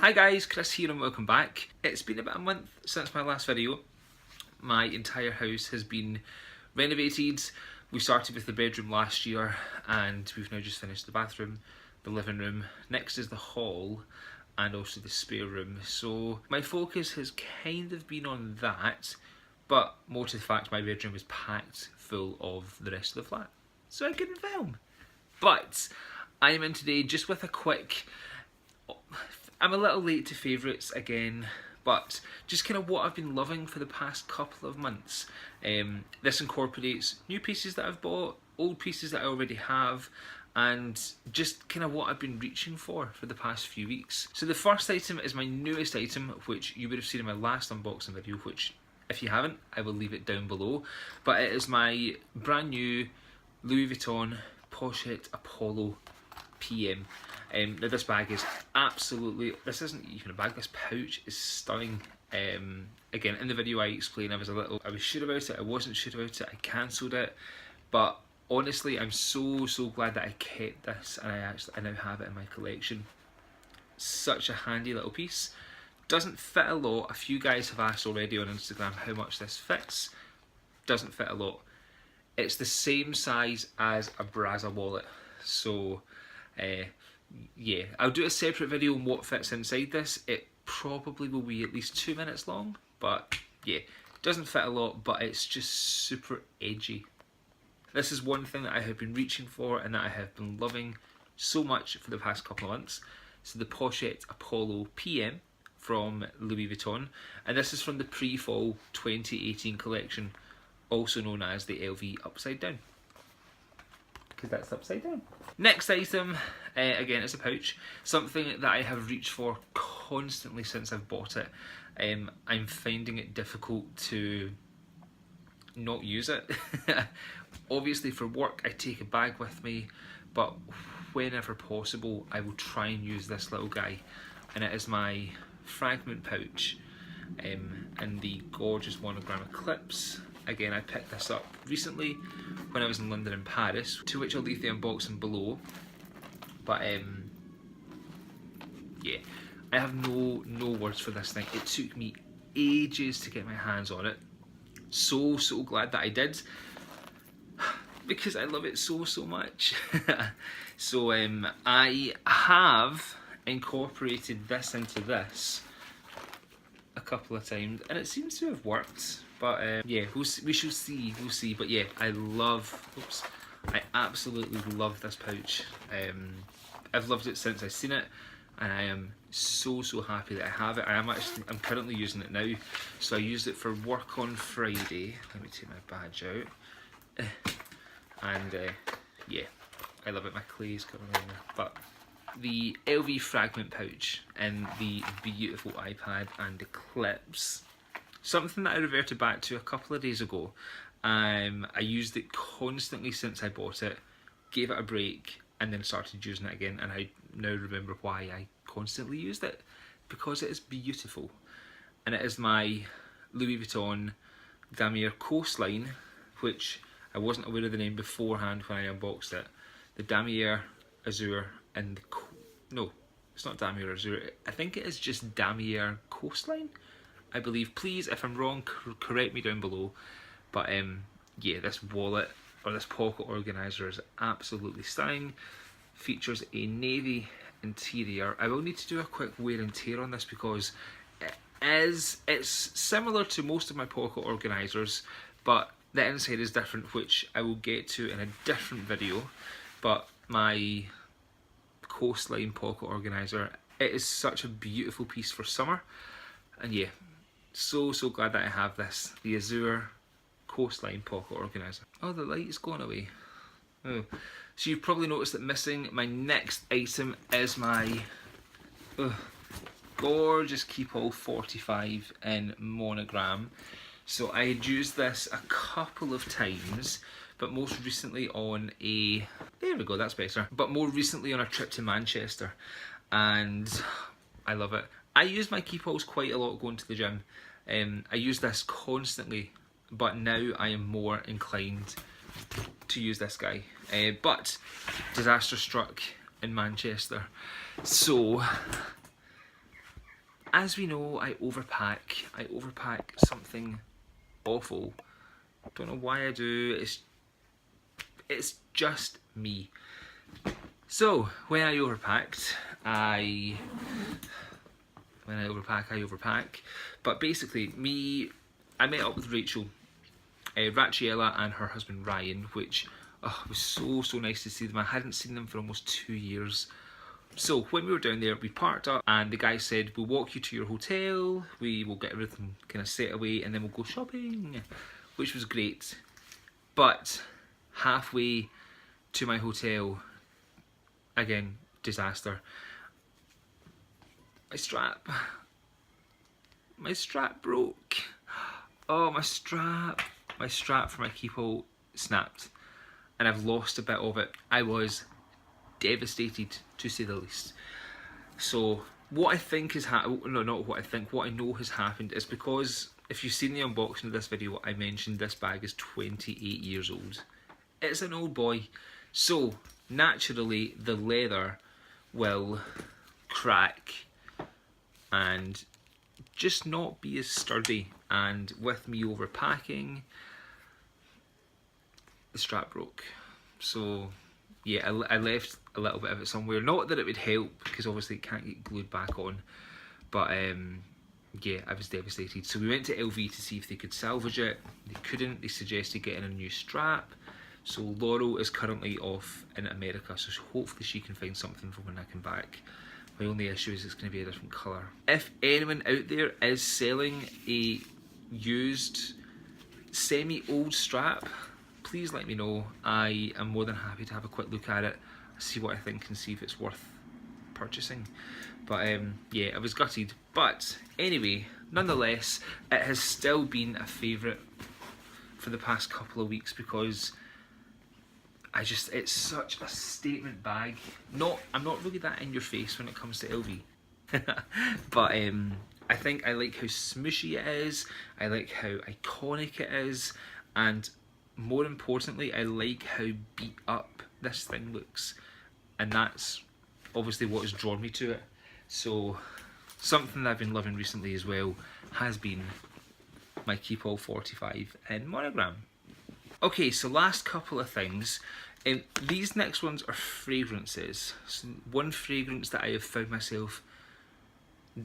Hi guys, Chris here and welcome back. It's been about a month since my last video. My entire house has been renovated. We started with the bedroom last year and we've now just finished the bathroom, the living room. Next is the hall and also the spare room. So my focus has kind of been on that, but more to the fact my bedroom was packed full of the rest of the flat, so I couldn't film. But I am in today just with a quick... I'm a little late to favourites again, but just kind of what I've been loving for the past couple of months. This incorporates new pieces that I've bought, old pieces that I already have, and just kind of what I've been reaching for the past few weeks. So the first item is my newest item, which you would have seen in my last unboxing video, which if you haven't, I will leave it down below. But it is my brand new Louis Vuitton Pochette Apollo PM. Now this bag is absolutely, this isn't even a bag, this pouch is stunning. Again, in the video I explained I was sure about it, I wasn't sure about it, I cancelled it, but honestly I'm so glad that I kept this and I now have it in my collection. Such a handy little piece. Doesn't fit a lot. A few guys have asked already on Instagram how much this fits. Doesn't fit a lot. It's the same size as a Brazza wallet, so yeah, I'll do a separate video on what fits inside this. It probably will be at least 2 minutes long, but yeah, doesn't fit a lot, but it's just super edgy. This is one thing that I have been reaching for and that I have been loving so much for the past couple of months. So the Pochette Apollo PM from Louis Vuitton, and this is from the pre-fall 2018 collection, also known as the LV Upside Down, because that's upside down. Next item, again it's a pouch, something that I have reached for constantly since I've bought it. I'm finding it difficult to not use it. Obviously for work I take a bag with me, but whenever possible I will try and use this little guy, and it is my fragment pouch in the gorgeous monogram eclipse. Again, I picked this up recently when I was in London and Paris, to which I'll leave the unboxing below. But yeah, I have no words for this thing. It took me ages to get my hands on it. So glad that I did, because I love it so much. So I have incorporated this into this a couple of times and it seems to have worked, but yeah, we shall see, we'll see. But yeah, I absolutely love this pouch. I've loved it since I've seen it, and I am so happy that I have it. I'm currently using it now. So I used it for work on Friday. Let me take my badge out, and yeah, I love it. My clay's coming in there, but the LV fragment pouch and the beautiful iPad and eclipse, something that I reverted back to a couple of days ago. I used it constantly since I bought it, gave it a break, and then started using it again, and I now remember why I constantly used it, because it is beautiful. And it is my Louis Vuitton Damier Coastline, which I wasn't aware of the name beforehand when I unboxed it. The Damier Azur and no, it's not Damier Azur, I think it is just Damier Coastline, I believe. Please, if I'm wrong, correct me down below. But yeah, this wallet, or this pocket organiser, is absolutely stunning. Features a navy interior. I will need to do a quick wear and tear on this, because it's similar to most of my pocket organisers, but the inside is different, which I will get to in a different video. But my Coastline pocket organiser, it is such a beautiful piece for summer, and yeah, so glad that I have this, the Azur Coastline pocket organiser. Oh, the light's gone away. Oh, so you've probably noticed that missing my next item is my gorgeous Keepall 45 in monogram. So I had used this a couple of times, but most recently on a, there we go, that's better, but more recently on a trip to Manchester, and I love it. I use my Keepalls quite a lot going to the gym. I use this constantly, but now I am more inclined to use this guy. But disaster struck in Manchester, so as we know, I overpack. I overpack something awful. Don't know why I do. It's just me. So when I overpacked, I overpack. But basically, I met up with Rachel, Rachiella and her husband Ryan, which it was so nice to see them. I hadn't seen them for almost 2 years. So when we were down there, we parked up and the guy said, we'll walk you to your hotel, we will get everything kind of set away and then we'll go shopping, which was great. But halfway to my hotel, again, disaster. My strap broke. Oh, my strap for my Keepall snapped and I've lost a bit of it. I was devastated, to say the least. So what I think has happened, no, not what I think, what I know has happened is because if you've seen the unboxing of this video, I mentioned this bag is 28 years old. It's an old boy, so naturally the leather will crack and just not be as sturdy, and with me overpacking, the strap broke. So yeah, I left a little bit of it somewhere. Not that it would help, because obviously it can't get glued back on. But yeah, I was devastated. So we went to LV to see if they could salvage it. They couldn't. They suggested getting a new strap. So Laurel is currently off in America, so hopefully she can find something for when I come back. My only issue is it's going to be a different colour. If anyone out there is selling a used semi-old strap, please let me know. I am more than happy to have a quick look at it, see what I think and see if it's worth purchasing. But yeah, I was gutted. But anyway, nonetheless, it has still been a favourite for the past couple of weeks because it's such a statement bag. I'm not really that in your face when it comes to LV. But I think I like how smooshy it is, I like how iconic it is, and more importantly, I like how beat up this thing looks, and that's obviously what has drawn me to it. So something that I've been loving recently as well has been my Keepall 45 in monogram. Okay, so last couple of things. These next ones are fragrances. So one fragrance that I have found myself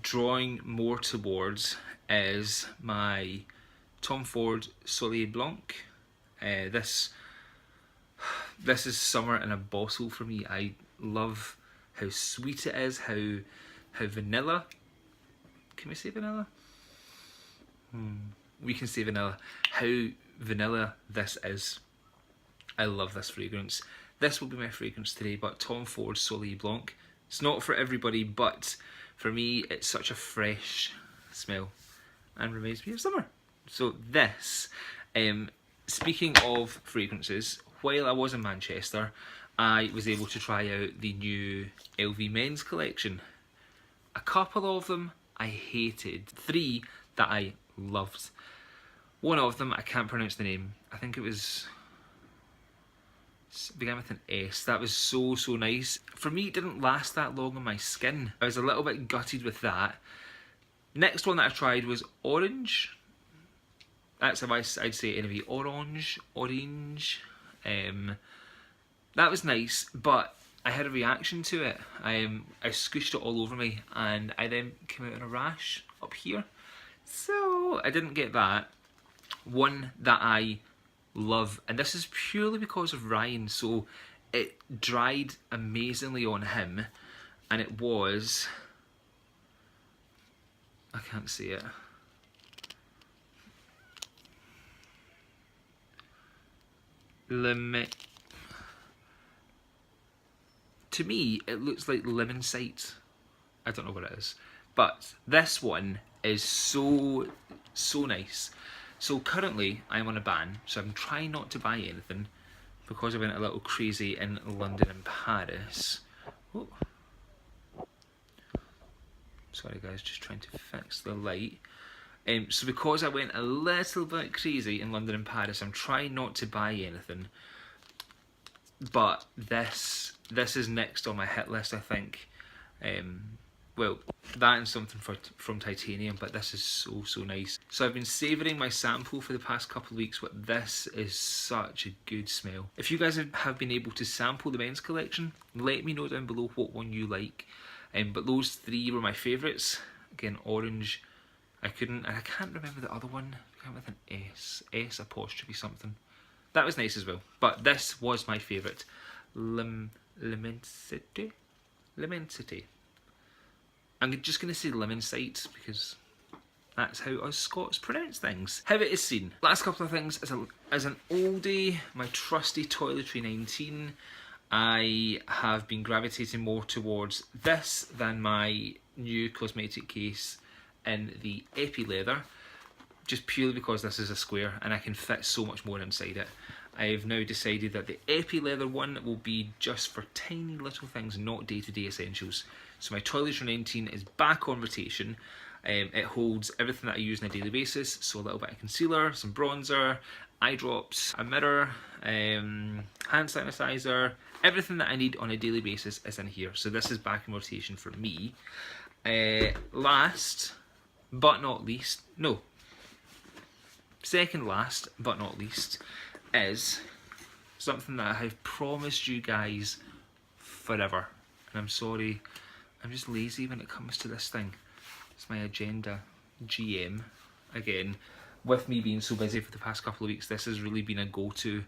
drawing more towards is my Tom Ford Soleil Blanc. This is summer in a bottle for me. I love how sweet it is, how vanilla. Can we say vanilla? We can say vanilla. How vanilla this is. I love this fragrance. This will be my fragrance today, but Tom Ford Soleil Blanc. It's not for everybody, but for me, it's such a fresh smell and reminds me of summer. So this, speaking of fragrances, while I was in Manchester, I was able to try out the new LV men's collection. A couple of them I hated, 3 that I loved. One of them, I can't pronounce the name. I think it began with an S. That was so nice. For me, it didn't last that long on my skin. I was a little bit gutted with that. Next one that I tried was orange. That's how I'd say it anyway. Orange. That was nice, but I had a reaction to it. I squished it all over me, and I then came out in a rash up here. So I didn't get that. One that I love, and this is purely because of Ryan, so it dried amazingly on him, and it was, I can't see it, to me it looks like lemon sight. I don't know what it is, but this one is so nice. So currently I'm on a ban, so I'm trying not to buy anything because I went a little crazy in London and Paris. Oh. Sorry guys, just trying to fix the light. So because I went a little bit crazy in London and Paris, I'm trying not to buy anything. But this is next on my hit list, I think. well, that and something from titanium, but this is so nice. So I've been savouring my sample for the past couple of weeks, but this is such a good smell. If you guys have been able to sample the men's collection, let me know down below what one you like. But those three were my favourites. Again, orange. I can't remember the other one. Began with an S apostrophe something. That was nice as well. But this was my favourite. Lemensity. I'm just going to say lemon sight because that's how us Scots pronounce things. How it is seen. Last couple of things. As an oldie, my trusty Toiletry 19, I have been gravitating more towards this than my new cosmetic case in the Epi leather, just purely because this is a square and I can fit so much more inside it. I've now decided that the Epi leather one will be just for tiny little things, not day-to-day essentials. So my Toiletry 19 is back on rotation. It holds everything that I use on a daily basis, so a little bit of concealer, some bronzer, eye drops, a mirror, hand sanitizer, everything that I need on a daily basis is in here. So this is back in rotation for me. Last but not least, no, second last but not least is something that I have promised you guys forever. And I'm sorry, I'm just lazy when it comes to this thing. It's my Agenda GM. Again, with me being so busy for the past couple of weeks, this has really been a go-to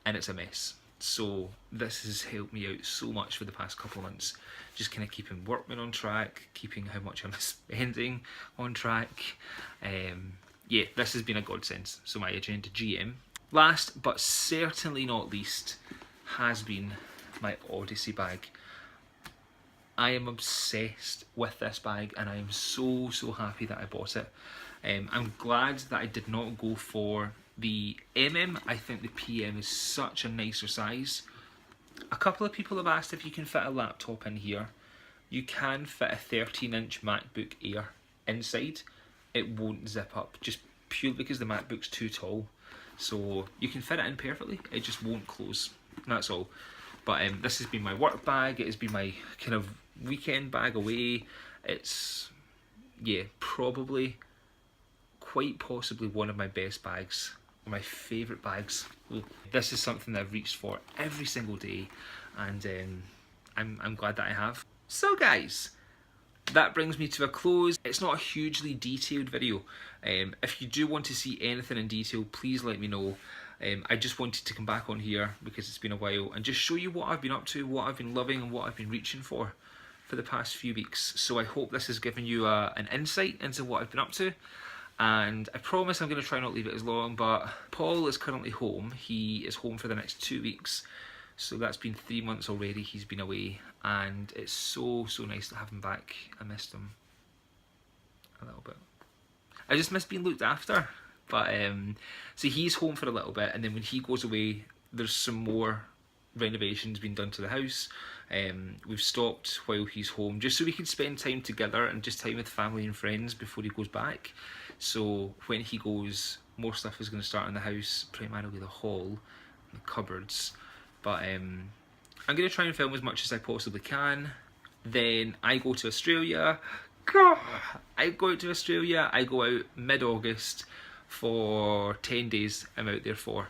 and it's a mess. So this has helped me out so much for the past couple of months. Just kind of keeping workmen on track, keeping how much I'm spending on track. Yeah, this has been a godsend. So my Agenda GM. Last but certainly not least has been my Odyssey bag. I am obsessed with this bag and I am so happy that I bought it. I'm glad that I did not go for the MM. I think the PM is such a nicer size. A couple of people have asked if you can fit a laptop in here. You can fit a 13-inch MacBook Air inside. It won't zip up, just purely because the MacBook's too tall. So you can fit it in perfectly, it just won't close, that's all. But this has been my work bag, it has been my kind of weekend bag away. It's, yeah, probably, quite possibly one of my best bags, or my favourite bags. This is something that I've reached for every single day, and I'm glad that I have. So guys, that brings me to a close. It's not a hugely detailed video. If you do want to see anything in detail, please let me know. I just wanted to come back on here because it's been a while and just show you what I've been up to, what I've been loving and what I've been reaching for the past few weeks. So I hope this has given you an insight into what I've been up to. And I promise I'm going to try not leave it as long, but Paul is currently home. He is home for the next 2 weeks. So that's been 3 months already he's been away, and it's so nice to have him back. I missed him a little bit. I just miss being looked after. But so he's home for a little bit, and then when he goes away, there's some more renovations being done to the house. We've stopped while he's home just so we can spend time together and just time with family and friends before he goes back. So when he goes, more stuff is going to start in the house, primarily the hall and the cupboards. But I'm going to try and film as much as I possibly can. Then I go to Australia. I go out to Australia. I go out mid-August for 10 days. I'm out there for.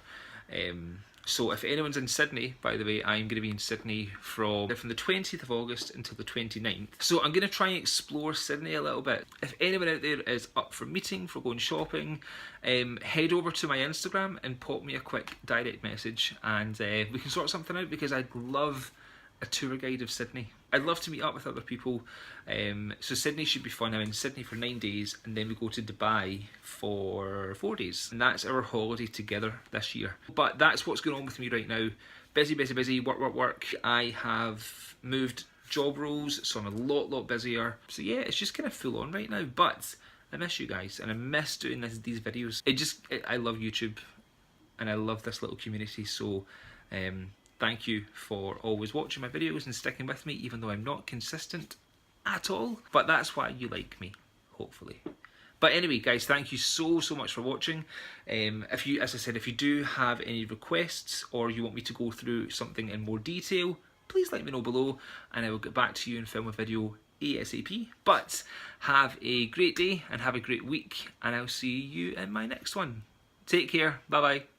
So if anyone's in Sydney, by the way, I'm going to be in Sydney from the 20th of August until the 29th. So I'm going to try and explore Sydney a little bit. If anyone out there is up for meeting, for going shopping, head over to my Instagram and pop me a quick direct message, and we can sort something out, because I'd love a tour guide of Sydney. I'd love to meet up with other people. So Sydney should be fun. I'm in Sydney for 9 days, and then we go to Dubai for 4 days. And that's our holiday together this year. But that's what's going on with me right now. Busy, work. I have moved job roles, so I'm a lot busier. So yeah, it's just kind of full on right now. But I miss you guys, and I miss doing these videos. I love YouTube, and I love this little community. So thank you for always watching my videos and sticking with me, even though I'm not consistent at all. But that's why you like me, hopefully. But anyway, guys, thank you so much for watching. As I said, if you do have any requests, or you want me to go through something in more detail, please let me know below, and I will get back to you and film a video ASAP. But have a great day and have a great week, and I'll see you in my next one. Take care. Bye bye.